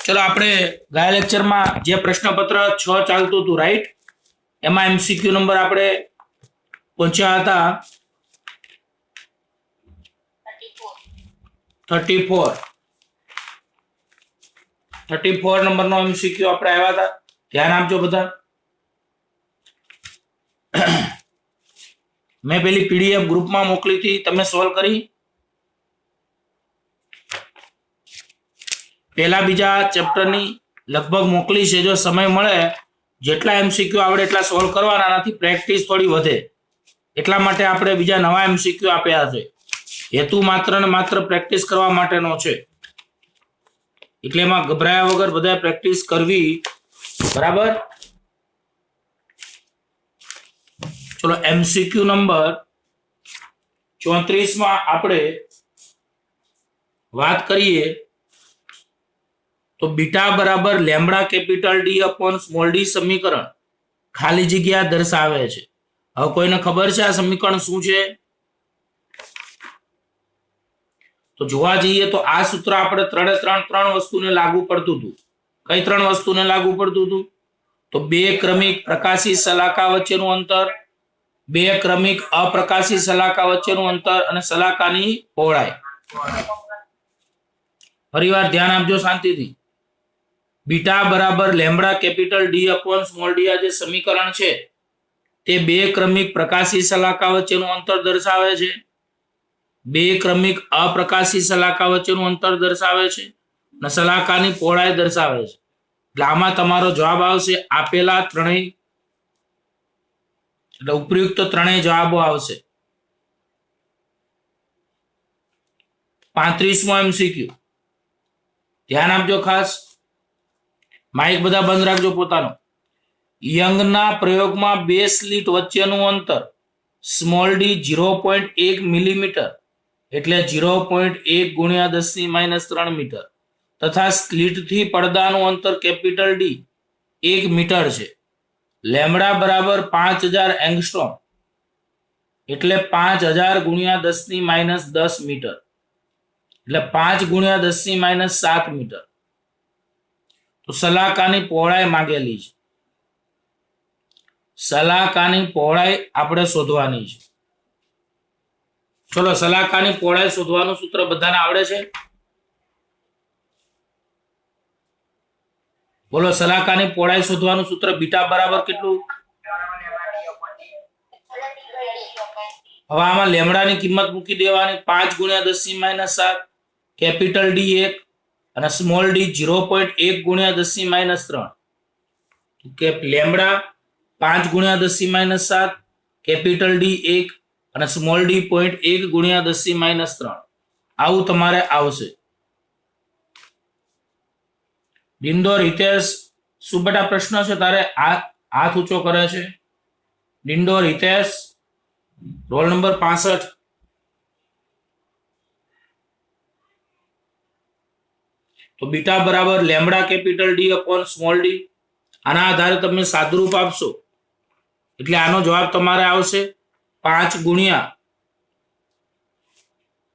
चलो આપણે ગયા લેક્ચરમાં જે પ્રશ્નપત્ર 6 ચાલતું હતું રાઈટ એમાં એમસીક્યુ નંબર આપણે પહોંચ્યા હતા 34 નંબરનો એમસીક્યુ આપણે આવ્યા હતા ધ્યાન આપજો બધા મેં પેલી પીડીએફ ગ્રુપમાં મોકલી હતી તમે સોલ્વ કરી પહેલા બીજા ચેપ્ટરની લગભગ મોકલી છે જો સમય મળે જેટલા એમસીક્યુ આવડે એટલા સોલ્વ કરવાના આનાથી પ્રેક્ટિસ થોડી વધે એટલા માટે આપણે બીજા નવા એમસીક્યુ આપ્યા છે હેતુ માત્ર ને માત્ર પ્રેક્ટિસ કરવા માટેનો છે એટલે એમાં ગભરાયા વગર બધાએ પ્રેક્ટિસ કરવી બરાબર ચલો એમસીક્યુ નંબર 34 માં આપણે વાત કરીએ तो बीटा बराबर lambda capital D upon small D समीकरण खाली जग्या दर्शावे छे હવે કોઈને ખબર છે આ સમીકરણ શું છે તો જોવા જઈએ તો આ સૂત્ર આપણે ત્રણ વસ્તુને લાગુ પડતું હતું કઈ ત્રણ વસ્તુને લાગુ પડતું હતું તો બે ક્રમિક પ્રકાશી સલાકા વચ્ચેનું અંતર બે ક્રમિક અપ્રકાશી સલાકા વચ્ચેનું અંતર અને સલાકાની પહોળાઈ ફરીવાર ધ્યાન આપજો શાંતિથી बीटा बराबर lambda capital D upon small D आ जे समीकरण छे ते बे क्रमिक प्रकाशी सलाका वच्चेनुं अंतर दर्शावे छे बे क्रमिक अप्रकाशी सलाका वच्चेनुं अंतर दर्शावे छे ने सलाकानी पहोळाई दर्शावे छे એટલે આમાં તમારો જવાબ આવશે આપેલા ત્રણેય એટલે ઉપયુક્ત ત્રણેય જવાબો આવશે 35મો એમસીક્યુ ધ્યાન આપજો ખાસ माइक बधा बंद राखजो पोतानो यंगना प्रयोगमां बे स्लीट वच्चेनुं अंतर स्मॉल डी 0.1 मिलीमीटर एटले 0.1 गुणिया 10⁻³ मीटर तथा स्लीट थी પડદાનું अंतर कैपिटल डी 1 मीटर छे लेमड़ा बराबर 5000 एंगस्ट्रॉम एटले 5000 गुणिया 10⁻10 मीटर एटले 5 गुणिया 10⁻7 मीटर तो सलाकानी पहोळाई मांगेली छे सलाकानी पहोळाई आपणे शोधवानी छे चलो सलाकानी पहोळाई शोधवानुं सूत्र बधाने आवडे छे बोलो सलाकानी पहोळाई शोधवानुं सूत्र बीटा बराबर केटલું હવે આમાં લેમડાની કિંમત મૂકી દેવાની 5 ગુણ્યા 10⁻7 કેપિટલ ડી 1 અને સ્મોલ ડી 0.1 ગુણ્યા 10⁻³ કે લેમડા 5 ગુણ્યા 10⁻7 કેપિટલ ડી 1 અને સ્મોલ ડી 0.1 ગુણ્યા 10⁻³ આવું તમારે આવશે ડિંડોર હિતેશ શું બેટા પ્રશ્ન છે તારે હાથ ઊંચો કરે છે ડિંડોર હિતેશ રોલ નંબર 65 तो बीटा बराबर lambda capital D upon small D आना आधारे तमे सादरूप आपशो એટલે આનો જવાબ તમારે આવશે 5 ગુણ્યા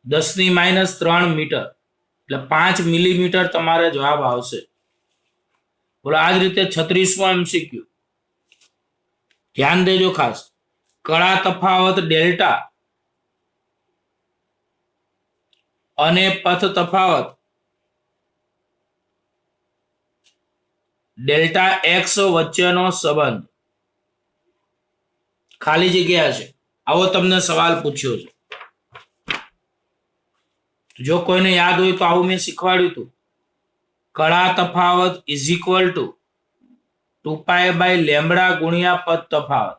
10⁻³ મીટર એટલે 5 મિલીમીટર તમારે જવાબ આવશે બોલો આ જ રીતે 36મો એમસીક્યુ ધ્યાન દેજો ખાસ કળા તફાવત ડેલ્ટા અને પથ તફાવત डेल्टा एक्स वच्चेनो संबंध खाली जग्या है आवो तमने सवाल पूछ्यो छे जो कोईने याद होय तो आवुं मैं शीखवाड्युं हतुं कळा तफावत इज इक्वल टू 2π/λ गुणिया पद तफावत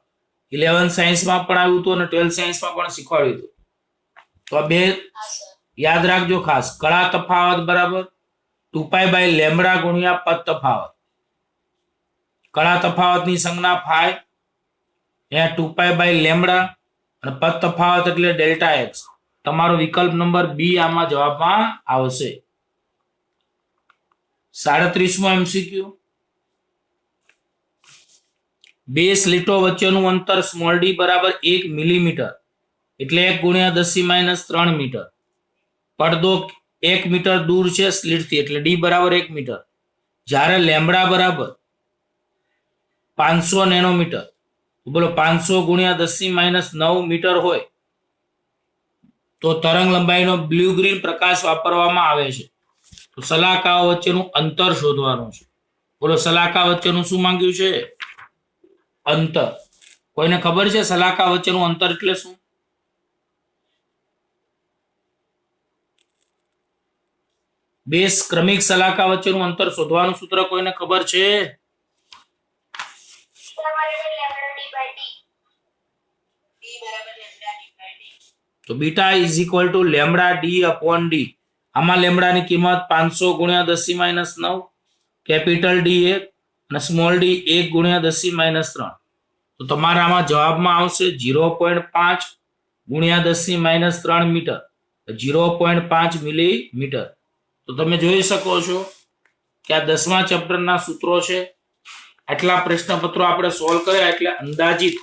11 साइंस में पण आव्युं हतुं अने 12 साइंस में पण शीखवाड्युं हतुं तो आ बे याद राखजो खास कळा तफावत बराबर 2π/λ गुणिया पद तफावत कड़ा तफावतनी संज्ञा फाई या 2π/λ અને પદ તફાવત એટલે ડેલ્ટા x તમારો વિકલ્પ નંબર બી આમાં જવાબમાં આવશે 37મો એમસીક્યુ બે સ્લીટો વચ્ચેનું અંતર સ્મોલ ડી બરાબર 1 મિલીમીટર એટલે 1 ગુણ્યા 10⁻³ મીટર પડદો 1 મીટર दूर છે સ્લીટ થી એટલે ડી બરાબર 1 મીટર જ્યારે લેમડા બરાબર 500 નેનોમીટર, બોલો 500 ગુણ્યા 10⁻⁹ મીટર હોય તો તરંગ લંબાઈનો બ્લુ ગ્રીન પ્રકાશ વાપરવામાં આવે છે. તો સલાકાઓ વચ્ચેનું અંતર શોધવાનું છે. બોલો સલાકા વચ્ચેનું શું માંગ્યું છે? અંતર. કોઈને ખબર છે સલાકા વચ્ચેનું અંતર એટલે શું? બે ક્રમિક સલાકા વચ્ચેનું અંતર શોધવાનું સૂત્ર કોઈને ખબર છે? તો beta is equal two lambda D upon D. આમાં લેમડાની કિંમત 500 ગુણ્યા 10⁻⁹, કેપિટલ ડી 1 અને સ્મોલ ડી 1 ગુણ્યા 10⁻�3. તો તમારામાં જવાબમાં આવશે 0.5 ગુણ્યા 10⁻�3 મીટર, 0.5 મિલીમીટર. તો તમે જોઈ શકો છો કે આ 10મા ચેપ્ટરના સૂત્રો છે. આટલા પ્રશ્નપત્રો આપણે સોલ્વ કર્યા એટલે અંદાજિત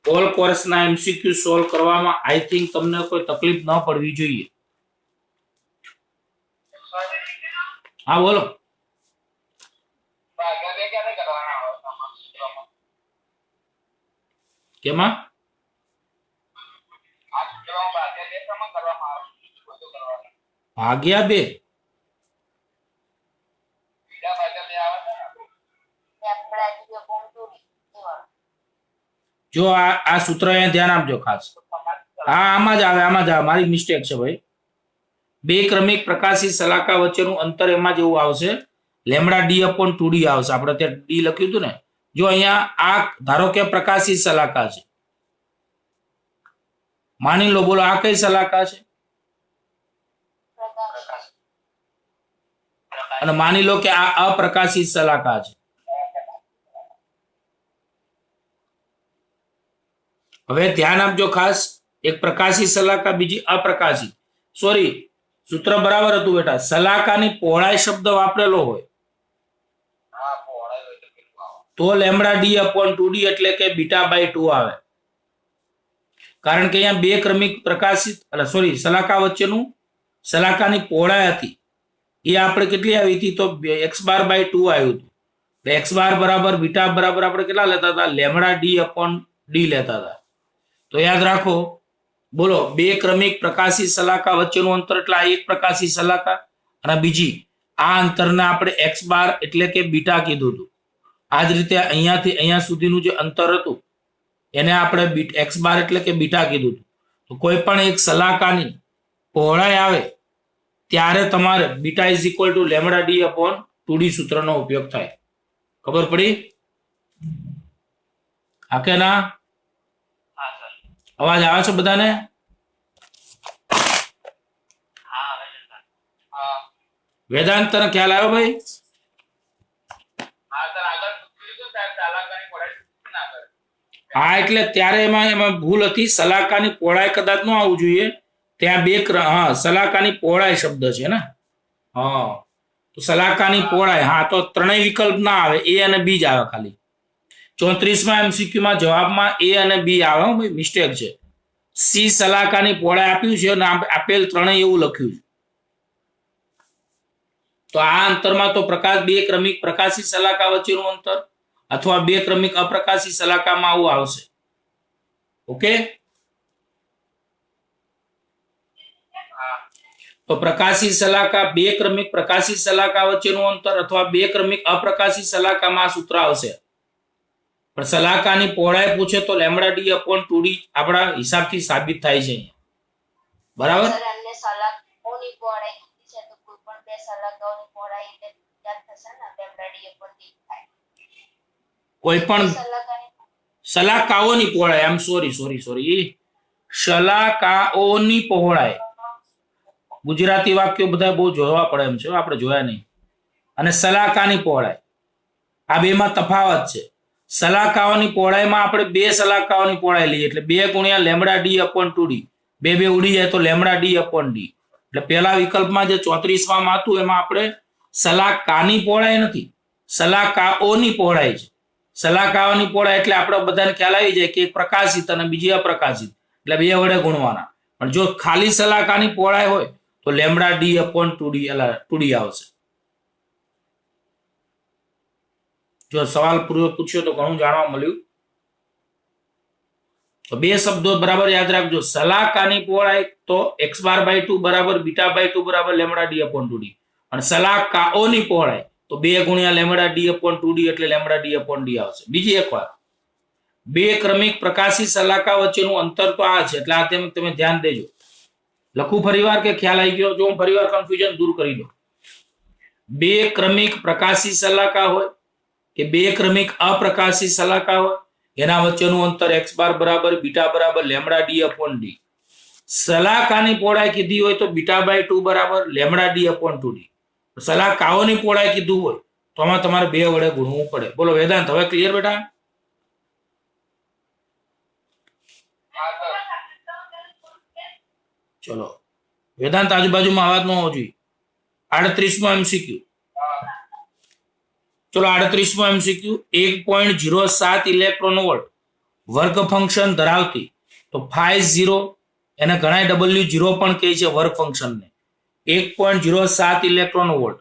ઓલ કોર્સના એમસીક્યુ સોલ્વ કરવામાં આઈ થિંક તમને કોઈ તકલીફ ન પડવી જોઈએ. હા બોલો. કેમાં? ભાગ્યા 2. જો આ સૂત્ર અહીંયા ધ્યાન આપજો ખાસ. હા આમાં જ આવે મારી મિસ્ટેક છે ભાઈ. બે ક્રમિક પ્રકાશી સલાકા વચ્ચેનું અંતર એમાં જેવું આવશે લેમડા ડી અપોન 2d આવશે. આપણે ત્યાં ડી લખ્યું હતું ને. જો અહીંયા આ ધારો કે પ્રકાશી સલાકા છે, માની લો. બોલો આ કઈ સલાકા છે? અને માની લો કે આ અપ્રકાશિત સલાકા છે. હવે ધ્યાન આપજો ખાસ. એક પ્રકાશિત સલાકા, બીજી અપ્રકાશિત. સોરી, સૂત્ર બરાબર હતું બેટા. સલાકાની પહોળાઈ શબ્દ વાપરેલો હોય તો લેમડા ડી અપોન 2d એટલે કે બીટા બાય 2 આવે. કારણ કે અહીંયા બે ક્રમિક પ્રકાશિત સલાકા વચ્ચેનું સલાકાની પહોળાઈ હતી એ આપણે કેટલી આવી હતી? તો x બાર બાય 2 આવ્યું હતું. x બાર બરાબર બીટા બરાબર આપણે કેટલા લેતા હતા? લેમડા ડી અપોન ડી લેતા હતા. તો યાદ રાખો. બોલો બે ક્રમિક પ્રકાશી સલાકા વચ્ચેનું અંતર એટલે આ એક પ્રકાશી સલાકા અને બીજી આ અંતરને આપણે x બાર એટલે કે બીટા કીધું હતું. આ જ રીતે અહીંયાથી અહીંયા સુધીનું જે અંતર હતું એને આપણે x બાર એટલે કે બીટા કીધું હતું. તો કોઈ પણ એક સલાકાની પહોળાઈ આવે ત્યારે તમારે beta is equal two lambda D upon 2d સૂત્રનો ઉપયોગ થાય. ખબર પડી? હા કે ના? અવાજ આવે છે બધાને? વેદાંત તને ખ્યાલ આવ્યો ભાઈ? હા એટલે ત્યારે એમાં ભૂલ હતી. સલાકાની પહોળાઈ કદાચ ન આવવું જોઈએ. ત્યાં બે સલાકાની પહોળાઈ શબ્દ છે ને. હા તો સલાકાની પહોળાઈ. હા તો ત્રણેય વિકલ્પ ના આવે, એ અને બી જ આવે ખાલી. 34મા એમસીક્યુમાં જવાબમાં એ અને બી આવે. ભાઈ મિસ્ટેક છે. સી સલાકાની પહોળાઈ આપ્યું છે અને આપેલ ત્રણેય એવું લખ્યું છે. તો આ અંતરમાં તો બે ક્રમિક પ્રકાશી સલાકા વચ્ચેનું અંતર અથવા બે ક્રમિક અપ્રકાશી સલાકામાં આવું આવશે. ઓકે. તો પ્રકાશી સલાકા, બે ક્રમિક પ્રકાશી સલાકા વચ્ચેનું અંતર અથવા બે ક્રમિક અપ્રકાશી સલાકામાં સૂત્ર આવશે. પણ સલાકાની પહોળાઈ પૂછે તો લેમડા ડી અપોન 2d આપણા હિસાબથી સાબિત થાય છે. બરાબર? કોઈ પણ સલાકાઓની પહોળાઈ, આમ સોરી સલાકાઓની પહોળાઈ. ગુજરાતી વાક્યો બધા બહુ જોવા પડે એમ છે, આપણે જોયા નહીં. અને સલાકાની પહોળાઈ, આ બેમાં તફાવત છે. સલાકાઓની પહોળાઈમાં આપણે બે સલાકાઓની પહોળાઈ લઈએ એટલે 2 ગુણ્યા લેમડા ડી અપોન 2d. બે ઉડી જાય તો લેમડા ડી અપોન ડી. એટલે પહેલા વિકલ્પમાં જે 34માં હતું એમાં આપણે સલાકાની પહોળાઈ નથી, સલાકાઓની પહોળાઈ છે. સલાકાઓની પહોળાઈ એટલે આપણે બધાને ખ્યાલ આવી જાય કે એક પ્રકાશિત અને બીજી અપ્રકાશિત, એટલે 2 વડે ગુણવાના. પણ જો ખાલી સલાકાની પહોળાઈ હોય તો લેમડા ડી અપોન 2d આવશે. જો સવાલ પૂર્વક પૂછ્યો તો ઘણું જાણવા મળ્યું. તો બે શબ્દો બરાબર યાદ રાખજો. સલાકાની પહોળાઈ તો x બાર બાય 2 બરાબર બીટા બાય 2 બરાબર લેમડા ડી અપોન 2d, અને સલાકાઓની પહોળાઈ તો 2 ગુણ્યા લેમડા ડી અપોન 2d એટલે લેમડા ડી અપોન ડી આવશે. બીજી એક વાત, બે ક્રમિક પ્રકાશી સલાકા વચ્ચેનું અંતર તો આ છે, એટલે આ તમે ધ્યાન દેજો. લખું ફરીવાર કે ખ્યાલ આવી ગયો? જો હું ફરીવાર કન્ફ્યુઝન દૂર કરી દઉં. બે ક્રમિક પ્રકાશી સલાકા હોય કે બે ક્રમિક અપ્રકાશી સલાકા હોય, એના વચ્ચેનું અંતર x બાર બરાબર બીટા બરાબર લેમડા ડી અપોન ડી. સલાકાની પહોળાઈ કીધી હોય તો બીટા બાય 2 બરાબર લેમડા ડી અપોન 2d. સલાકાઓની પહોળાઈ કીધું હોય તો આમાં તમારે બે વડે ગુણવું પડે. બોલો વેદાંત, હવે ક્લિયર બેટા? ચલો વેદાંત, આજુબાજુમાં અવાજ ન હોવો જોઈએ. 38મો MCQ. ચલો 38મો MCQ. 1.07 electron volt work function ધરાવતી, તો ફાઈ 0 એને ઘણા W0 પણ કહે છે વર્ક ફંક્શનને. 1.07 ઇલેક્ટ્રોન વોલ્ટ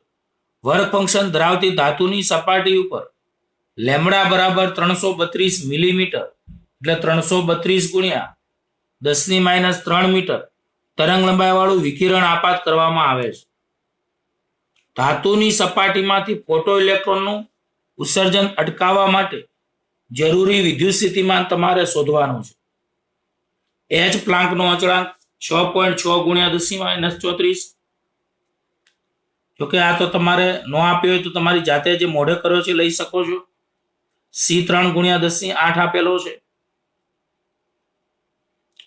વર્ક ફંક્શન ધરાવતી ધાતુની સપાટી ઉપર લેમડા બરાબર 332 મિલીમીટર એટલે 332 ગુણ્યા 10⁻³ મીટર તરંગ લંબાઈ વાળું વિકિરણ આપાત કરવામાં આવે છે. ધાતુની સપાટીમાંથી ફોટો ઇલેક્ટ્રોનનું ઉત્સર્જન અટકાવવા માટે જરૂરી વિદ્યુત સ્થિતિમાન તમારે શોધવાનું છે. H પ્લાન્કનો અચળાંક 6.6 ગુણ્યા 10⁻34. જોકે આ તો તમારે ન આપ્યો હોય તો તમારી જાતે જે મોઢે કર્યો છે લઈ શકો છો. C3 ગુણ્યા 10⁸ આપેલો છે,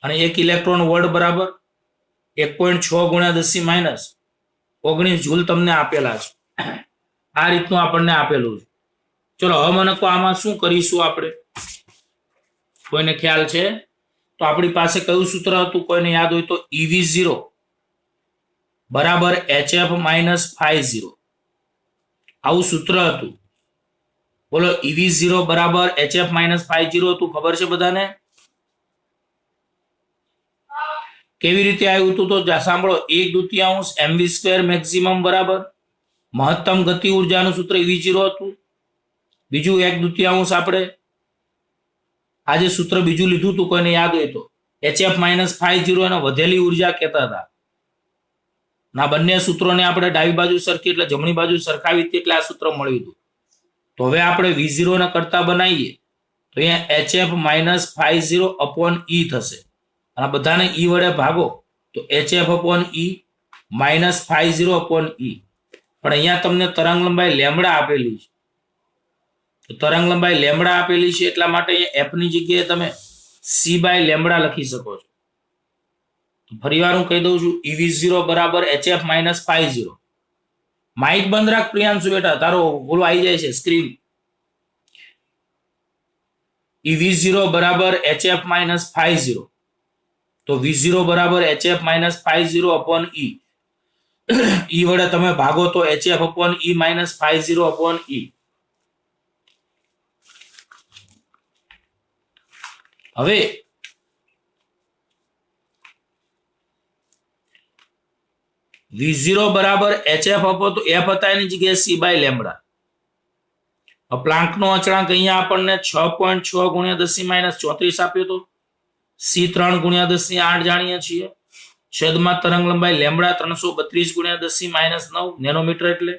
અને 1 ઇલેક્ટ્રોન વોલ્ટ બરાબર 1.6 ગુણ્યા 10⁻19 જૂલ તમને આપેલા છે. આ રીતનું આપણને આપેલું છે. ચલો હવે મને કહો આમાં શું કરીશું આપણે? કોઈને ખ્યાલ છે? તો આપણી પાસે કયું સૂત્ર હતું? કોઈને યાદ હોય તો EV0 બરાબર HF માઇનસ ફાઈ 0, આવું સૂત્ર હતું. બોલો EV0 બરાબર HF માઇનસ ફાઈ 0 હતું, ખબર છે બધાને? કેવી રીતે આવ્યું હતું? તો સાંભળો, 1/2 mv² મેક્સિમમ બરાબર મહત્તમ ગતિ ઉર્જાનું સૂત્ર EV0 હતું. બીજું 1/2 આપણે આ જે સૂત્ર બીજું લીધું હતું, કોઈને યાદ હોય તો HF માઇનસ ફાઈ 0 એને વધેલી ઉર્જા કહેતા હતા. ના બંને સૂત્રોને આપણે ડાબી બાજુ સરખી એટલે જમણી બાજુ સરખાવી એટલે આ સૂત્ર મળ્યું હતું. તો હવે આપણે V0 ને કરતા બનાવીએ તો અહીંયા HF minus phi 0 upon E થશે, અને બધાને E વડે ભાગો તો HF upon E minus phi 0 upon E. પણ અહીંયા તમને તરંગ લંબાઈ લેમડા આપેલી છે, તો તરંગ લંબાઈ લેમડા આપેલી છે એટલા માટે અહીંયા F ની જગ્યાએ તમે C બાય લેમડા લખી શકો છો. ફરીવાર હું કહી દઉં છું, EV0 બરાબર HF માઇનસ ફાઈ 0. માઇક બંધ રાખ પ્રિયાંશુ બેટા, તારો બોલો આવી જાય છે સ્ક્રીન. EV0 બરાબર HF માઇનસ ફાઈ 0, તો V0 બરાબર HF minus phi 0 upon E. E વડે તમે ભાગો તો HF upon E minus phi 0 upon E. હવે V0 બરાબર HF અપો તો F હતા એની જગ્યાએ C બાય લેમડા. પ્લાન્કનો અચળાંક અહીંયા આપણને 6.6 ગુણ્યા 10⁻34 આપ્યો તો. C3 ગુણ્યા 10⁸ જાણીએ છીએ. છેદમાં તરંગ લંબાઈ લેમડા 332 ગુણ્યા 10⁻9 નેનોમીટર એટલે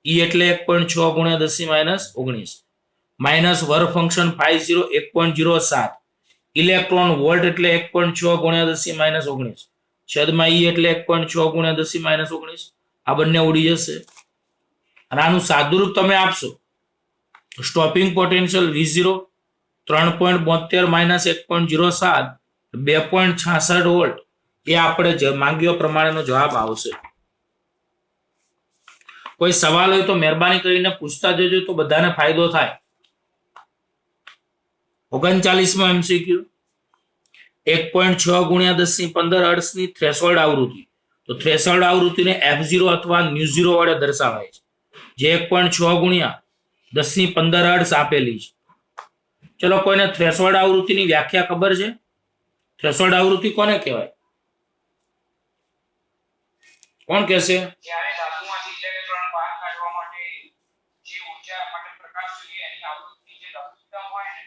E એટલે 1.6 ગુણ્યા 10⁻19 minus work function phi 0 1.07 electron volt એટલે 1.6 ગુણ્યા 10⁻19 છેદમાં E એટલે 1.6 ગુણ્યા 10⁻19. આ બંને ઉડી જશે અને આનું સાદુરૂપ તમે આપશો. Stopping potential V0 3.72 minus 1.07 2.66 volt. એ આપણે માંગ્યો પ્રમાણેનો જવાબ આવશે. કોઈ સવાલ હોય તો મહેરબાની કરીને પૂછતા જજો, તો બધાને ફાયદો થાય. 39મો MCQ. 1.6 ગુણ્યા 10⁻15 હર્ટ્ઝની થ્રેશોલ્ડ આવૃત્તિ, તો થ્રેશોલ્ડ આવૃત્તિને F0 અથવા ν0 વડે દર્શાવાય છે, જે 1.6 ગુણ્યા 10⁻15 હર્ટ્ઝ આપેલી છે. ચલો કોઈને થ્રેશોલ્ડ આવૃત્તિની વ્યાખ્યા ખબર છે? થ્રેશોલ્ડ આવૃત્તિ કોને કહેવાય? કોણ કહેશે? જે ઊર્જા માટે પ્રકાશ જોઈએ એની આવૃત્તિ જે લઘુત્તમ હોય ને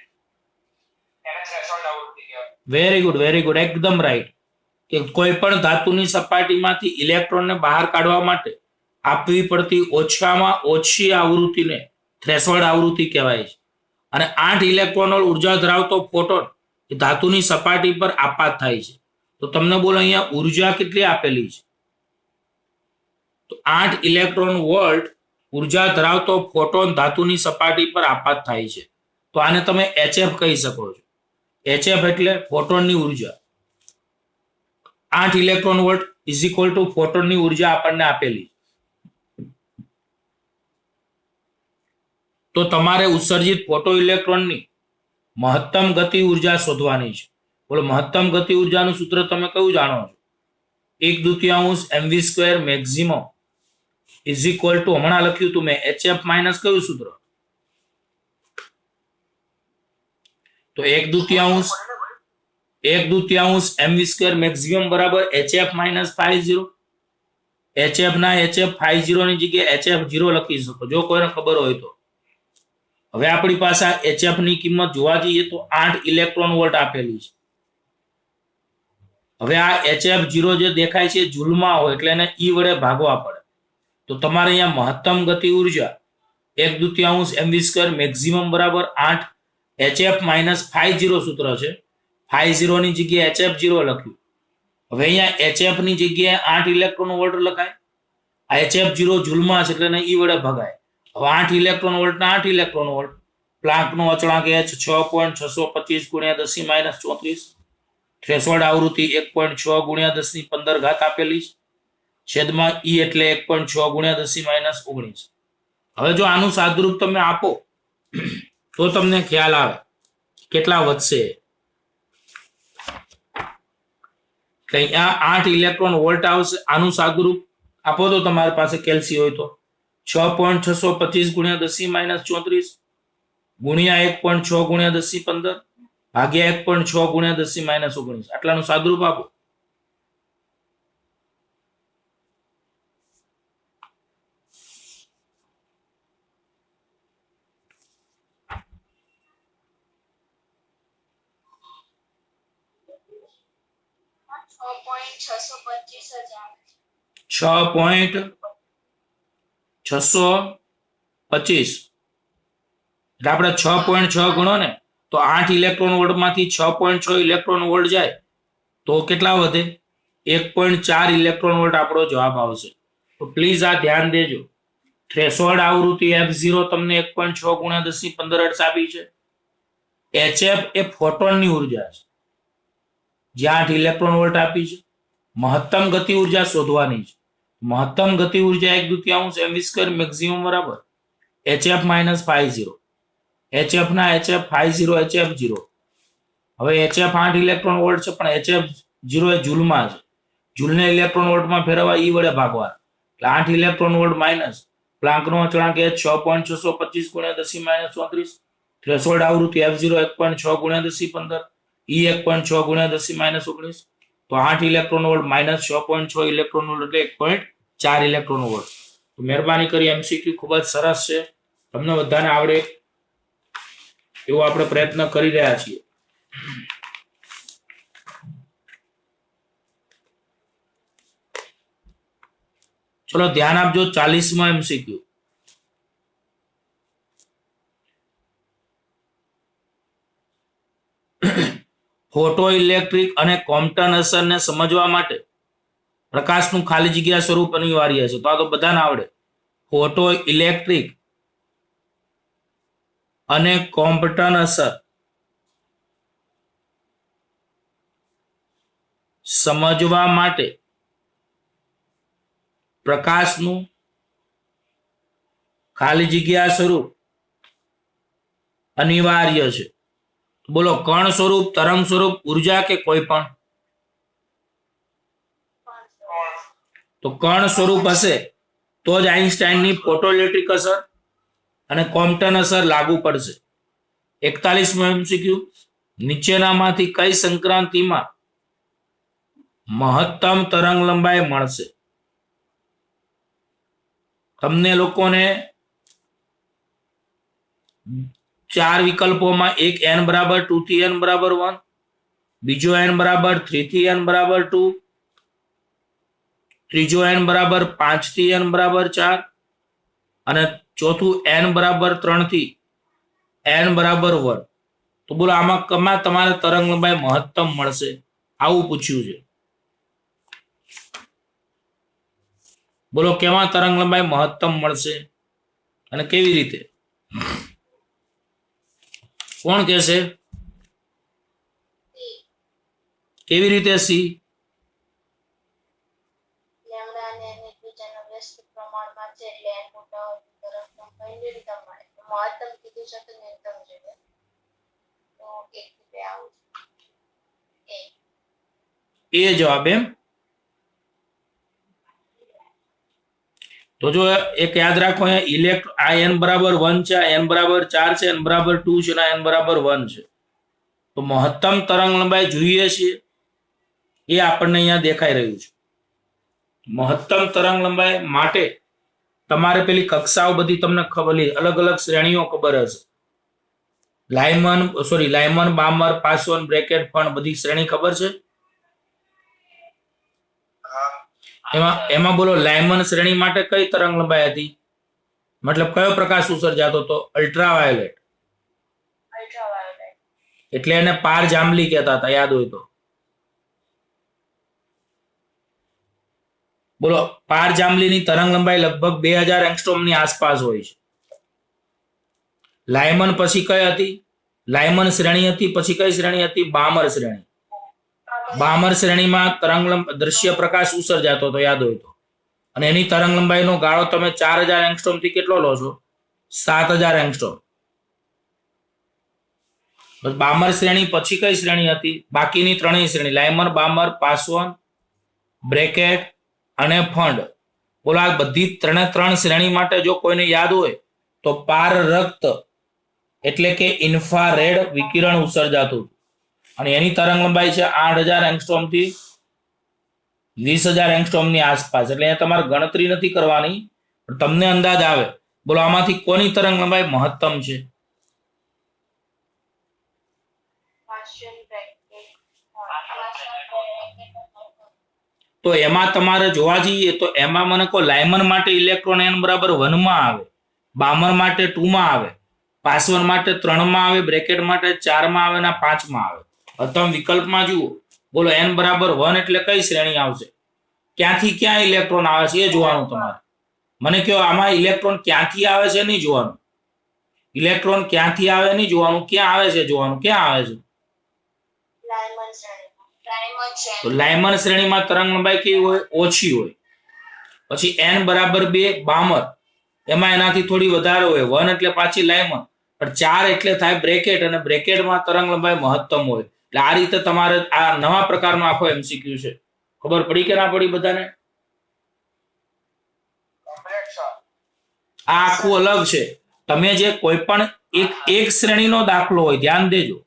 એને થ્રેશોલ્ડ આવૃત્તિ કહેવાય. વેરી ગુડ એકદમ રાઈટ. કે કોઈ પણ ધાતુની સપાટીમાંથી ઇલેક્ટ્રોનને બહાર કાઢવા માટે આપવી પડતી ઓછામાં ઓછી આવૃત્તિને થ્રેશોલ્ડ આવૃત્તિ કહેવાય છે. અને 8 ઇલેક્ટ્રોનોલ ઉર્જા ધરાવતો ફોટોન એ ધાતુની સપાટી પર આપાત થાય છે. તો તમને બોલો અહીંયા ઉર્જા કેટલી આપેલી છે? તો 8 ઇલેક્ટ્રોન વોલ્ટ ઉર્જા ધરાવતો ફોટોન ધાતુની સપાટી પર આપાત થાય છે. તો આને તમે HF કહી શકો છો. HF એટલે ફોટોનની ઉર્જા. 8 electron volt is equal to ફોટોનની ઉર્જા આપણને આપેલી. તો તમારે ઉત્સર્જિત ફોટો ઇલેક્ટ્રોનની મહત્તમ ગતિ ઉર્જા શોધવાની છે. બોલો મહત્તમ ગતિ ઉર્જાનું સૂત્ર તમે કયું જાણો છો? 1/2 mv² maximum is equal two હમણાં લખ્યું તું મેં HF માઇનસ કયું સૂત્ર? તો 1/2 mv² મેક્સિમમ બરાબર HF માઇનસ 50. HF ના HF 50 ની જગ્યાએ HF0 લખી શકો જો કોઈને ખબર હોય તો. હવે આપણી પાસે HF ની કિંમત જોવા જઈએ તો 8 ઇલેક્ટ્રોન વોલ્ટ આપેલી છે. હવે આ HF0 જે દેખાય છે જૂલમાં હોય એટલે એને E વડે ભાગવા પડે. તો તમારે અહીંયા મહત્તમ ગતિ ઉર્જા 1/2 mv² મેક્સિમમ બરાબર 8 HF માઇનસ 50 સૂત્ર છે. 50 ની જગ્યાએ HF0 લખ્યું. હવે અહીંયા HF ની જગ્યાએ 8 ઇલેક્ટ્રોન વોલ્ટ લખાય. આ HF0 જૂલમાં છે એટલે એને E વડે ભગાય. હવે 8 ઇલેક્ટ્રોન વોલ્ટ ના 8 ઇલેક્ટ્રોન વોલ્ટ. પ્લાન્કનો અચળાંક H 6.625 × 10 - 34. થ્રેશોલ્ડ આવૃત્તિ 1.6 × 10⁻15 આપેલી છે. છેદમાં E એટલે 1.6 × 10 - 19. હવે જો આનું સાદુરૂપ તમે આપો તો તમને ખ્યાલ આવે કેટલા વધશે. અહીંયા 8 ઇલેક્ટ્રોન વોલ્ટ આવશે. આનું સાદુરૂપ આપો તો તમારી પાસે કેલ્સી હોય તો 6.625 × 10 - 34 ગુણ્યા 1.6 × 10⁻15 ભાગ્યા 1.6 × 10 - 19 આટલાનું સાદુરૂપ આપો. છ પોઈન્ટ 625 એટલે આપણે 6.6 ગણો ને તો 8 ઇલેક્ટ્રોન વોલ્ટ માંથી 6.6 ઇલેક્ટ્રોન વોલ્ટ જાય તો કેટલા વધે? 1.4 ઇલેક્ટ્રોન વોલ્ટ આપણો જવાબ આવશે. તો પ્લીઝ આ ધ્યાન દેજો. થ્રેશોલ્ડ આવૃત્તિ F0 તમને 1.6 × 10⁻15 હર્ટ્ઝ આપી છે. HF એ ફોટોનની ઉર્જા છે જ્યાં 8 ઇલેક્ટ્રોન વોલ્ટ આપી છે. મહત્તમ ગતિ ઉર્જા શોધવાની છે. મહત્તમ ગતિ ઉર્જા 1/2 mv² મેક્સિમમ બરાબર HF માઇનસ 50. HF ના HF 50 HF0. હવે HF 8 ઇલેક્ટ્રોન વોલ્ટ છે પણ HF0 એ જૂલમાં છે. જૂલને ઇલેક્ટ્રોન વોલ્ટમાં ફેરવવા E વડે ભાગવા એટલે 8 ઇલેક્ટ્રોન વોલ્ટ માઇનસ પ્લાન્કનો અચળાંક H 6.625 × 10 - 34. થ્રેશોલ્ડ આવૃત્તિ F0 1.6 × 10⁻15 E 1.6 × 10 - 19. તો 8 electron volt minus 6.6 electron volt એટલે 1.4 ઇલેક્ટ્રોન વોલ્ટ. તો મહેરબાની કરી MCQ ખૂબ જ સરસ છે. તમને બધાને આવડે એવો આપણે પ્રયત્ન કરી રહ્યા છીએ. ચલો ધ્યાન આપજો. 40મો MCQ. ફોટો ઇલેક્ટ્રિક અને કોમ્પટન અસરને સમજવા માટે પ્રકાશનું ખાલી જગ્યા સ્વરૂપ અનિવાર્ય છે. તો આ તો બધાને આવડે. ફોટો ઇલેક્ટ્રિક અને કોમ્પટન અસર સમજવા માટે પ્રકાશનું ખાલી જગ્યા સ્વરૂપ અનિવાર્ય છે. બોલો કણ સ્વરૂપ, તરંગ સ્વરૂપ, ઉર્જા કે કોઈ પણ? તો કણ સ્વરૂપ હશે તો જ આઈન્સ્ટાઈનની ફોટોઇલેક્ટ્રિક અસર અને કોમ્પટન અસર લાગુ પડશે. 41મો MCQ. નીચેનામાંથી કઈ સંક્રાંતિમાં મહત્તમ તરંગ લંબાઈ મળશે? તમને લોકોને ચાર વિકલ્પોમાં એક n બરાબર 2 થી n બરાબર 1, બીજો n બરાબર 3 થી n બરાબર 2, ત્રીજો n બરાબર 5 થી n બરાબર 4 અને ચોથું n બરાબર 3 થી n બરાબર 1. તો બોલો આમાં કમાં તમારે તરંગ લંબાઈ મહત્તમ મળશે? આવું પૂછ્યું છે. બોલો કેમાં તરંગ લંબાઈ મહત્તમ મળશે અને કેવી રીતે? કોણ કહેશે? કેવી રીતે સી? એ જવાબ એમ. તો જો એક યાદ રાખો, આ n બરાબર 1 છે, આ n બરાબર 4 છે, n બરાબર 2 છે અને n બરાબર 1 છે. તો મહત્તમ તરંગ લંબાઈ જોઈએ છીએ એ આપણને અહીંયા દેખાઈ રહ્યું છે. મહત્તમ તરંગ લંબાઈ માટે તમારે પેલી કક્ષાઓ બધી તમને ખબર, અલગ અલગ શ્રેણીઓ ખબર હશે. લાયમન, બામર, પાસવન, બ્રેકેટ, ફંડ, બધી શ્રેણી ખબર છે. એમાં બોલો લાયમન શ્રેણી માટે કઈ તરંગ લંબાઈ હતી? મતલબ કયો પ્રકાશ ઉત્સર્જાતો હતો? અલ્ટ્રાવાયોલેટ. એટલે એને પાર જાંબલી કહેતા હતા, યાદ હોય તો. બોલો પાર જાંબલીની તરંગ લંબાઈ લગભગ 2000 એંગસ્ટ્રોમ ની આસપાસ હોય છે. લાયમન પછી કઈ હતી? લાયમન શ્રેણી હતી. પછી કઈ શ્રેણી હતી? બામર શ્રેણી. બામર શ્રેણીમાં દ્રશ્ય પ્રકાશ ઉત્સર્જાતો હતો, યાદ હોય તો. અને એની તરંગ લંબાઈનો ગાળો તમે 4000 એંગસ્ટ્રોમ થી કેટલો લો છો? 7000 એંગસ્ટ્રોમ. બામર શ્રેણી પછી કઈ શ્રેણી હતી? બાકીની ત્રણેય શ્રેણી, લાયમન, બામર, પાસવન, બ્રેકેટ અને ફંડ. બોલો આ બધી ત્રણ શ્રેણી માટે જો કોઈને યાદ હોય તો પાર રક્ત એટલે કે ઇન્ફ્રારેડ વિકિરણ ઉત્સર્જાતું અને એની તરંગ લંબાઈ છે 8000 એંગસ્ટ્રોમ થી 20000 એંગસ્ટ્રોમ ની આસપાસ. એટલે અહીંયા તમારે ગણતરી નથી કરવાની, પણ તમને અંદાજ આવે. બોલો આમાંથી કોની તરંગ લંબાઈ મહત્તમ છે? તો એમાં તમારે જોવા જઈએ તો એમાં મને કહો, લાયમન માટે ઇલેક્ટ્રોન n બરાબર 1 માં આવે, બામર માટે 2 માં આવે, પાસવન માટે 3 માં આવે, બ્રેકેટ માટે 4 માં આવે અને 5 માં આવે. તમે વિકલ્પમાં જુઓ. બોલો n બરાબર 1 એટલે કઈ શ્રેણી આવશે? ક્યાંથી ક્યાં ઇલેક્ટ્રોન આવે છે એ જોવાનું તમારે. મને કહો આમાં ઇલેક્ટ્રોન ક્યાંથી આવે છે નહીં જોવાનું. ઇલેક્ટ્રોન ક્યાંથી આવે નહીં જોવાનું, ક્યાં આવે છે જોવાનું. ક્યાં આવે છે? તો લાયમન શ્રેણીમાં તરંગ લંબાઈ કેવી હોય? ઓછી હોય. પછી n બરાબર 2 બામર, એમાં એનાથી થોડી વધારે હોય. 1 એટલે પાછી લાયમન, પણ 4 એટલે થાય બ્રેકેટ, અને બ્રેકેટમાં તરંગ લંબાઈ મહત્તમ હોય. એટલે આ રીતે તમારે આ નવા પ્રકારનો આખો MCQ છે. ખબર પડી કે ના પડી બધાને? આ આખું અલગ છે. તમે જે કોઈ પણ એક શ્રેણીનો દાખલો હોય, ધ્યાન દેજો.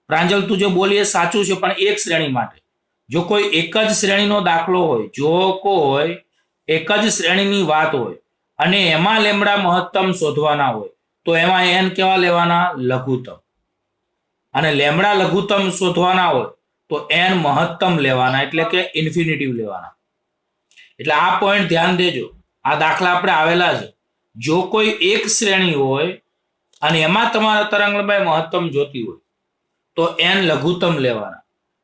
પ્રાંજલ તું જે બોલી એ સાચું છે, પણ એક શ્રેણી માટે. જો કોઈ એક જ શ્રેણીનો દાખલો હોય, જો કોઈ એક જ શ્રેણીની વાત હોય અને એમાં લેમ્બડા મહત્તમ શોધવાના હોય, તો એમાં n કેવા લેવાના? લઘુત્તમ. અને લેમ્બડા લઘુત્તમ શોધવાના હોય તો n મહત્તમ લેવાના, એટલે કે ઇન્ફિનિટિવ લેવાના. એટલે આ પોઈન્ટ ધ્યાન દેજો. આ દાખલા આપણે આવેલા છે. જો કોઈ એક શ્રેણી હોય અને એમાં તમારા તરંગ લંબાઈ મહત્તમ જોતી હોય તો n લઘુત્તમ લેવાના,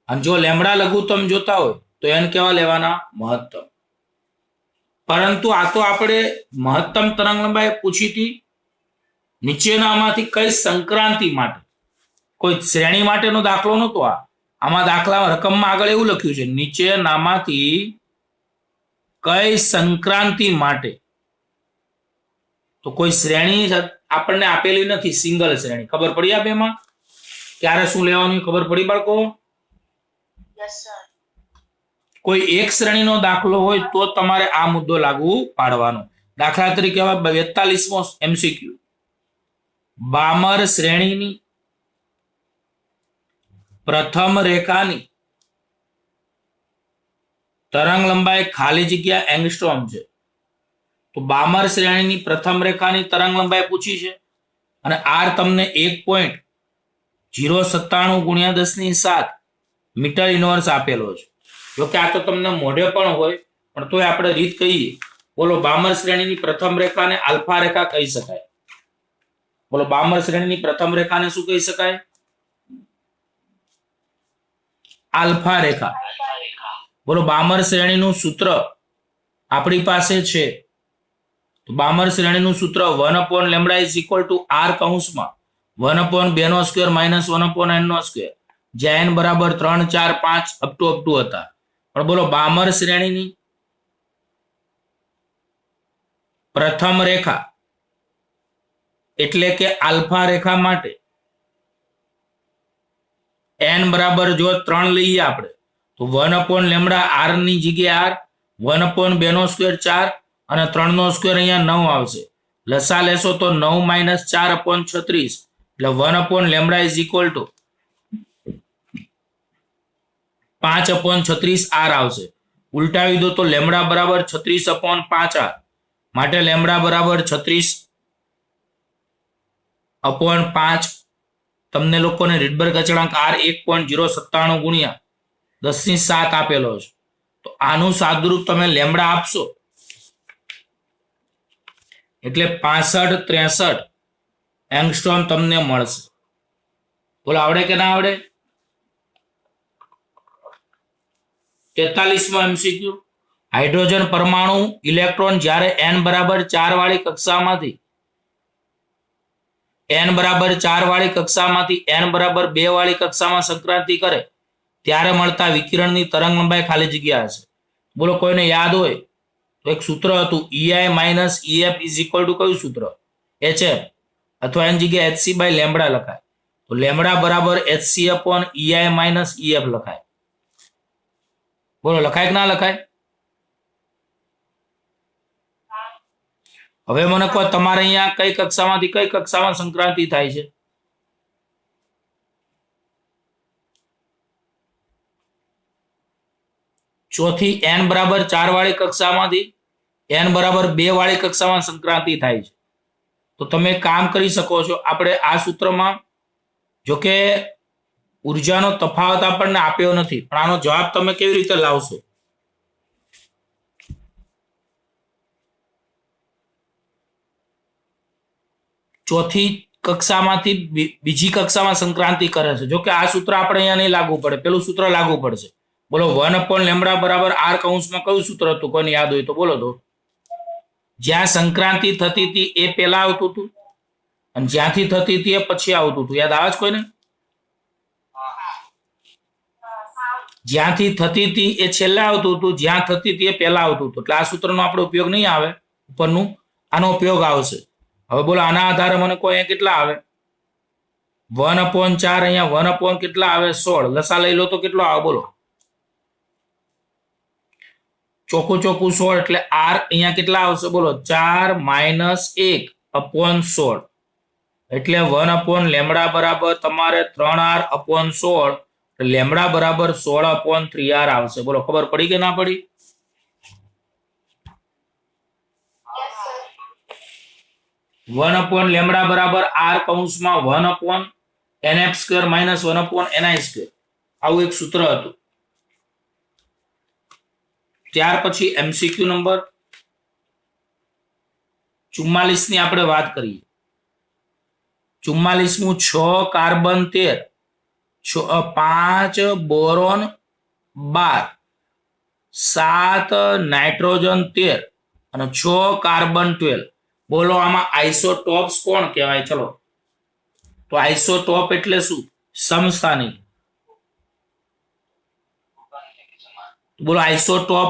અને જો લેમ્બડા લઘુત્તમ જોતા હોય તો n કેવા લેવાના? મહત્તમ. પરંતુ આ તો આપણે મહત્તમ તરંગ લંબાઈ પૂછી હતી નીચેનામાંથી કઈ સંક્રાંતિ માટે, કોઈ શ્રેણી માટેનો દાખલો નહોતો. આમાં દાખલા રકમમાં આગળ એવું લખ્યું છે, નીચેનામાંથી કઈ સંક્રાંતિ માટે. તો કોઈ શ્રેણી આપણને આપેલી નથી, સિંગલ શ્રેણી. ખબર પડી આ બેમાં ક્યારે શું લેવાનું? ખબર પડી બાળકો? કોઈ એક શ્રેણીનો દાખલો હોય તો તમારે આ મુદ્દો લાગુ પાડવાનો. દાખલા તરીકે 42મો MCQ, બામર શ્રેણીની પ્રથમ રેખાની તરંગ લંબાઈ ખાલી જગ્યા એંગસ્ટ્રોમ છે. તો બામર શ્રેણીની પ્રથમ રેખાની તરંગ લંબાઈ પૂછી છે. અને આર તમને 1.097 ગુણ્યા 10⁷ મીટર ઇનવર્સ આપેલો છે. જોકે આ તો તમને મોઢે પણ હોય, પણ તોય આપણે રીત કહીએ. બોલો બામર શ્રેણીની પ્રથમ રેખાને આલ્ફા રેખા કહી શકાય. બોલો બામર શ્રેણીની પ્રથમ રેખાને શું કહી શકાય? આલ્ફા રેખા. બોલો બામર શ્રેણીનું સૂત્ર આપણી પાસે છે. તો બામર શ્રેણીનું સૂત્ર 1/λ r કૌંસમાં 1/2² - 1/n², જ્યાં n બરાબર 3, 4, 5 અપ ટુ હતા. પણ બોલો બામર શ્રેણીની પ્રથમ રેખા એટલે કે આલ્ફા રેખા માટે n બરાબર જો 3 લઈએ આપણે તો 1/λ r ની જગ્યાએ r, 1/2² 4 અને 3² અહીંયા 9 આવશે. લસા લેશો તો 9 - 4/36 એટલે 1/λ 5/36 r આવશે. ઉલટાવી દો તો લેમડા બરાબર 36/5 r, માટે લેમડા બરાબર 36/5. તમને લોકોને રીડબર્ગ અચળાંક r 1.097 ગુણ્યા 10⁷ આપેલો છે. તો આનું સાદુરૂપ તમે લેમડા આપશો એટલે 65-63 એંગસ્ટ્રોમ તમને મળશે. બોલો આવડે કે ના આવડે? 43મો MCQ. હાઇડ્રોજન પરમાણુ ઇલેક્ટ્રોન જ્યારે n બરાબર 4 વાળી કક્ષામાંથી n બરાબર 4 વાળી કક્ષામાંથી n બરાબર 2 વાળી કક્ષામાં સંક્રાંતિ કરે ત્યારે મળતા વિકિરણની તરંગ લંબાઈ ખાલી જગ્યા હશે. બોલો કોઈને યાદ હોય તો એક સૂત્ર હતું EI - EF કયું સૂત્ર? HF, અથવા એની જગ્યાએ hc/λ લખાય. તો લેમડા બરાબર hc/EI - EF લખાય. બોલો લખાય કે ના લખાય? હવે મને કહો તમારે અહીંયા કઈ કક્ષામાંથી કઈ કક્ષામાં સંક્રાંતિ થાય છે? ચોથી n બરાબર 4 વાળી કક્ષામાંથી n બરાબર 2 વાળી કક્ષામાં સંક્રાંતિ થાય છે. તો તમે કામ કરી શકો છો. આપણે આ સૂત્રમાં જોકે ઉર્જાનો તફાવત આપણને આપ્યો નથી, પણ આનો જવાબ તમે કેવી રીતે લાવશો? ચોથી કક્ષામાંથી બીજી કક્ષામાં સંક્રાંતિ કરે છે. જોકે આ સૂત્ર આપણે અહીંયા નહીં લાગુ પડે, પેલું સૂત્ર લાગુ પડશે. બોલો 1/λ બરાબર r કૌંસમાં કયું સૂત્ર હતું? કોઈને યાદ હોય તો બોલો તો. જ્યાં સંક્રાંતિ થતી હતી એ પહેલા આવતું હતું અને જ્યાંથી થતી હતી એ પછી આવતું હતું. યાદ આવે છે કોઈને? જ્યાંથી થતી હતી એ છેલ્લે આવતું હતું, જ્યાં થતી હતી એ પહેલા આવતું હતું. એટલે આ સૂત્રનો આપણો ઉપયોગ નહીં આવે ઉપરનું, આનો ઉપયોગ આવશે. હવે બોલો આના આધારે મને કોઈ અહીંયા કેટલા આવે? 1/4 અહીંયા 1 કેટલા આવે? 16. લસા લઈ લો તો કેટલો આવે? બોલો ચોખ્ખું 16 એટલે r અહીંયા કેટલા આવશે? બોલો 4 - 1/16 એટલે 1/λ બરાબર તમારે 3r/16, લેમડા બરાબર 16/3r આવશે. બોલો ખબર પડી કે ના પડી? yes, 1/λ બરાબર r કૌંસમાં 1/nf² - 1/ni². આવું એક સૂત્ર હતું. ત્યાર પછી MCQ નંબર 44 ની આપણે વાત કરીએ. 44મું 6 કાર્બન 13, 5 બોરોન 12, 7 નાઇટ્રોજન 13 અને 6 કાર્બન 12. બોલો આમાં આઇસોટોપ્સ કોણ કહેવાય? ચલો તો આઇસોટોપ એટલે શું? સમસ્થાનિક. બોલો આઇસોટોપ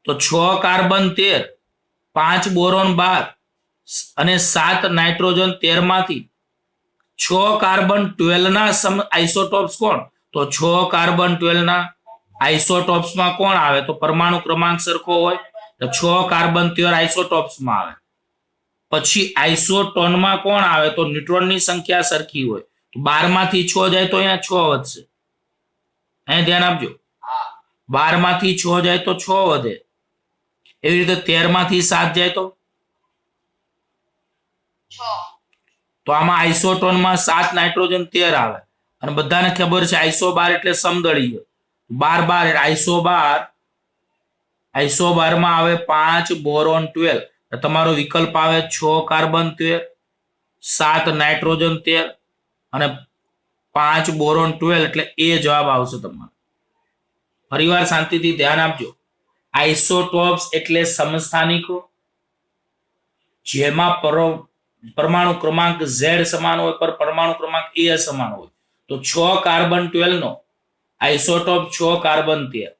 તો 6 કાર્બન 13, 5 બોરોન 12 અને 7 નાઇટ્રોજન 13 માંથી 6 કાર્બન 12 ના આઇસોટોપ્સ કોણ? તો 6 કાર્બન 12 ના આઇસોટોપ્સમાં કોણ આવે? તો પરમાણુ ક્રમાંક સરખો હોય તો 6 કાર્બન 13 આઇસોટોપ્સમાં આવે. પછી આઇસોટોનમાં કોણ આવે? તો ન્યુટ્રોનની સંખ્યા સરખી હોય. 12 માંથી 6 જાય તો અહીંયા 6 વધશે. અહીંયા ધ્યાન આપજો. 12 માંથી 6 જાય તો 6 વધે. એવી રીતે 13 માંથી 7 જાય તો તો આમાં આઇસોટોનમાં 7 નાઇટ્રોજન 13 આવે અને બધાને ખબર છે આઇસોબાર એટલે સમદળીય 12 એટલે આઇસોબાર માં આવે 5 બોરોન 12 તમારો વિકલ્પ આવે 6 કાર્બન 13 7 નાઇટ્રોજન 13 અને 5 બોરોન 12 એટલે એ જવાબ આવશે તમારો. ફરીવાર શાંતિથી ધ્યાન આપજો. આઇસોટોપ્સ એટલે સમસ્થાનિકો જેમાં પરમાણુ ક્રમાંક Z સમાન હોય પર પરમાણુ ક્રમાંક A સમાન હોય. તો 6 કાર્બન 12 નો આઇસોટોપ 6 કાર્બન 13.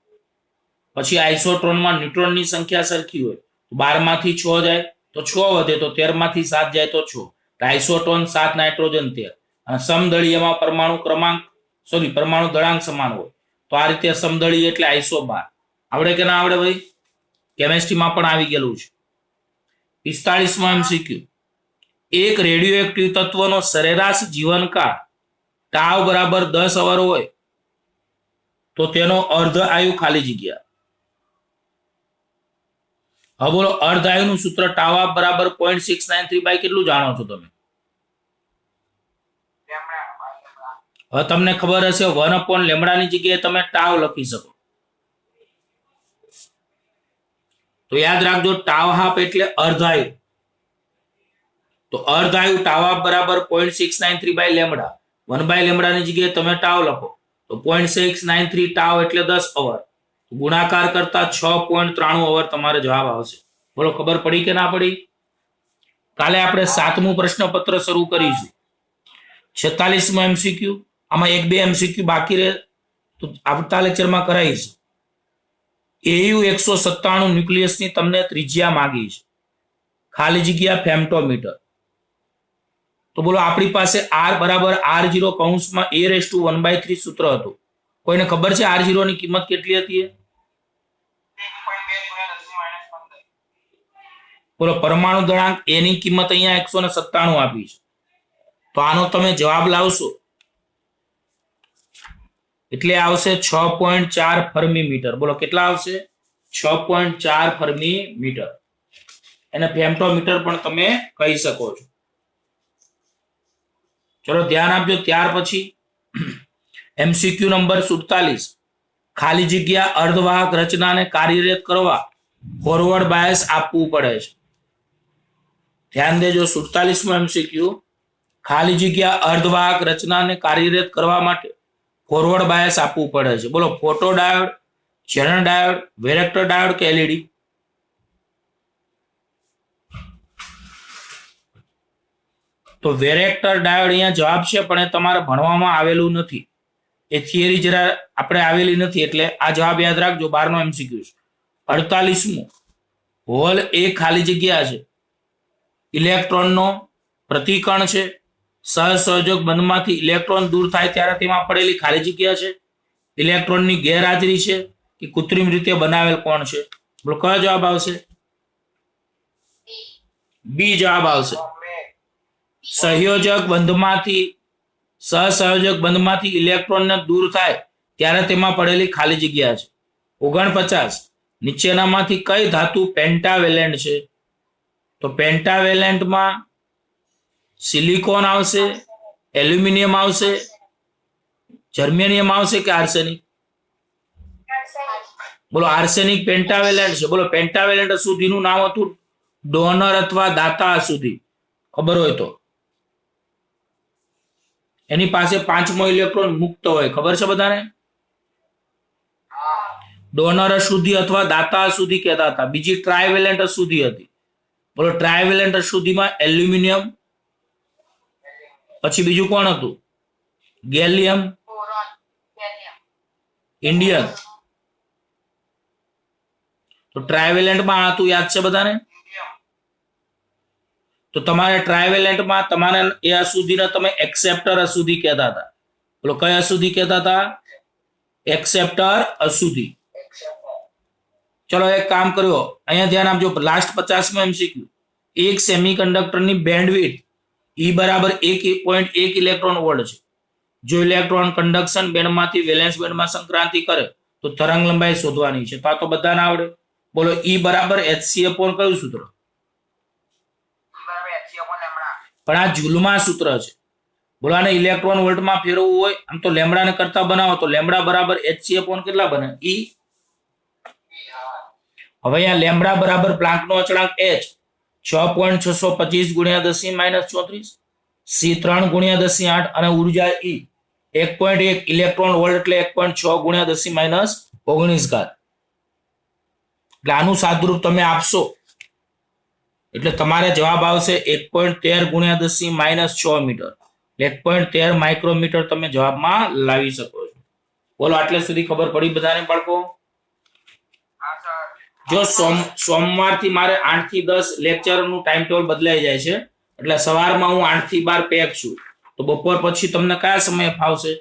પછી આઇસોટ્રોનમાં ન્યુટ્રોનની સંખ્યા સરખી હોય 12 માંથી 6 જાય તો 6 વધે, તો 13 માંથી 7 જાય તો 6. આઇસોટોન 7 નાઇટ્રોજન 13 અને સમદળીયમાં પરમાણુ દળાંક સમાન હોય તો આ રીતે સમદળીય એટલે આઇસોબાર. આવડે કે ના આવડે ભાઈ? કેમેસ્ટ્રીમાં પણ આવી ગયેલું છે. 45મો MCQ. એક રેડિયો એક્ટિવ તત્વનો સરેરાશ જીવનકાળ ટાવ બરાબર 10 અવર હોય તો તેનો અર્ધ આયુ ખાલી જગ્યા. હવે બોલો, અર્ધ આયુનું સૂત્ર ટાવ બરાબર 0.693 બાય કેટલું જાણો છો તમે? હવે તમને ખબર હશે 1/λ ની જગ્યાએ તમે ટાવ લખી શકો. તો યાદ રાખજો, ટાવ હાફ એટલે અર્ધ આયુ. તો અર્ધ આયુ ટાવ હાફ બરાબર 0.693 બાય લેમડા. 1/λ ની જગ્યાએ તમે ટાવ લખો તો 0.693 ટાવ એટલે 10 અવર. ગુણાકાર કરતા 6.93 અવર તમારે જવાબ આવશે. બોલો, ખબર પડી કે ના પડી? કાલે આપણે 7મું પ્રશ્નપત્ર શરૂ કરીશું. 46મો MCQ. આમાં 1-2 MCQ બાકી રહે તો આવતા લેક્ચરમાં કરાવીશું. AU 197 ન્યુક્લિયસની તમને ત્રિજ્યા માંગી છે, ખાલી જગ્યા ફેમ્ટોમીટર. તો બોલો, આપણી પાસે R બરાબર R0 કૌંસમાં A⁻1/3 સૂત્ર હતું. કોઈને ખબર છે R0 ની કિંમત કેટલી હતી? બોલો, પરમાણુ દળાંક A ની કિંમત અહીંયા 197 આપી છે. તો આનો તમે જવાબ લાવશો એટલે આવશે 6.4 ફર્મી મીટર. બોલો, કેટલા આવશે? 6.4 ફર્મી મીટર. એને ફેમ્ટોમીટર પણ તમે કહી શકો છો. ચલો ધ્યાન આપજો. ત્યાર પછી MCQ નંબર 47. ખાલી જગ્યા અર્ધવાહક રચનાને કાર્યરત કરવા ફોરવર્ડ બાયસ આપવું પડે છે. ધ્યાન દેજો. 47મો MCQ. ખાલી જગ્યા અર્ધવાહક રચનાને કાર્યરત કરવા માટે ફોરવર્ડ બાયસ આપવું પડે છે. બોલો, photo diode, zener diode, varactor diode કે LED? તો વેરેક્ટર ડાયોડ અહીંયા જવાબ છે, પણ એ તમારે ભણવામાં આવેલું નથી. એ થિયરી જરા આપણે આવેલી નથી, એટલે આ જવાબ યાદ રાખજો. 12નો MCQ છે. 48મો. હોલ એ ખાલી જગ્યા છે, ઇલેક્ટ્રોનનો પ્રતિકણ છે, સહસંયોજક બંધમાંથી ઇલેક્ટ્રોન દૂર થાય ત્યારે તેમાં પડેલી ખાલી જગ્યા છે, ઇલેક્ટ્રોનની ગેરહાજરી છે કે કૃત્રિમ રીતે બનાવેલ કોણ છે? બોલો, કયો જવાબ આવશે? બી જવાબ આવશે. સહસંયોજક બંધમાંથી ઇલેક્ટ્રોનને દૂર થાય ત્યારે તેમાં પડેલી ખાલી જગ્યા છે. 49. નીચેનામાંથી કઈ ધાતુ પેન્ટાવેલેન્ટ છે? તો પેન્ટાવેલેન્ટમાં સિલિકોન આવશે, એલ્યુમિનિયમ આવશે, જર્મેનિયમ આવશે કે આર્સેનિક? બોલો, આર્સેનિક પેન્ટાવેલેન્ટ છે. બોલો, પેન્ટાવેલેન્ટ અશુદ્ધિનું નામ હતું ડોનર અથવા દાતા અશુદ્ધિ. ખબર હોય તો. એની પાસે 5મો ઇલેક્ટ્રોન મુક્ત હોય. ખબર છે બધાને? ડોનર અશુદ્ધિ અથવા દાતા અશુદ્ધિ કહેતા હતા. બીજી ટ્રાયવેલેન્ટ અશુદ્ધિ હતી. બોલો, ટ્રાયવેલેન્ટ અશુદ્ધિમાં એલ્યુમિનિયમ, પછી બીજું કોણ હતું? Gallium, Indian. તો ટ્રાયવેલેન્ટમાં હતું, યાદ છે બધાને? તો તમારે ટ્રાયવેલેન્ટમાં તમારે એ અશુદ્ધિને તમે એક્સેપ્ટર અશુદ્ધિ કહેતા હતા. બોલો, કઈ અશુદ્ધિ કહેતા હતા? એક્સેપ્ટર અશુદ્ધિ. ચલો એક કામ કર્યો, અહીંયા ધ્યાન આપજો. લાસ્ટ 50મો MCQ. એક સેમિકન્ડક્ટરની બેન્ડવિડ્થ E બરાબર 1.1 ઇલેક્ટ્રોન વોલ્ટ છે. જો ઇલેક્ટ્રોન કંડક્શન બેન્ડમાંથી વેલેન્સ બેન્ડમાં સંક્રાંતિ કરે તો તરંગ લંબાઈ શોધવાની છે. તો આ તો બધાને આવડે. બોલો, E બરાબર hc અપોન કયું સૂત્ર? પણ આ જૂલમાં સૂત્ર છે. બોલો આને ઇલેક્ટ્રોન વોલ્ટમાં ફેરવવું હોય આમ તો લેમડાને કરતા બનાવો તો લેમડા બરાબર hc અપોન કેટલા બને E. હવે અહીંયા લેમડા બરાબર પ્લાન્કનો અચળાંક h 6.625 ગુણ્યા 10 - 34 C3 ગુણ્યા 10 8 અને ઉર્જા E 1.1 ઇલેક્ટ્રોન વોલ્ટ એટલે 1.6 ગુણ્યા 10 - 19 ઘાત. એટલે આનું સાદુરૂપ તમે આપશો એટલે તમારે જવાબ આવશે 1.13 ગુણ્યા 10 - 6 મીટર. 1.13 માઇક્રોમીટર તમે જવાબમાં લાવી શકો છો. બોલો આટલે સુધી ખબર પડી બધાને બાળકો? જો સોમવારથી મારે 8 થી 10 લેક્ચરનું ટાઈમ ટેબલ બદલાઈ જાય છે એટલે સવારમાં હું 8 થી 12 પેક છું તો બપોર પછી તમને કયા સમયે ફાવશે?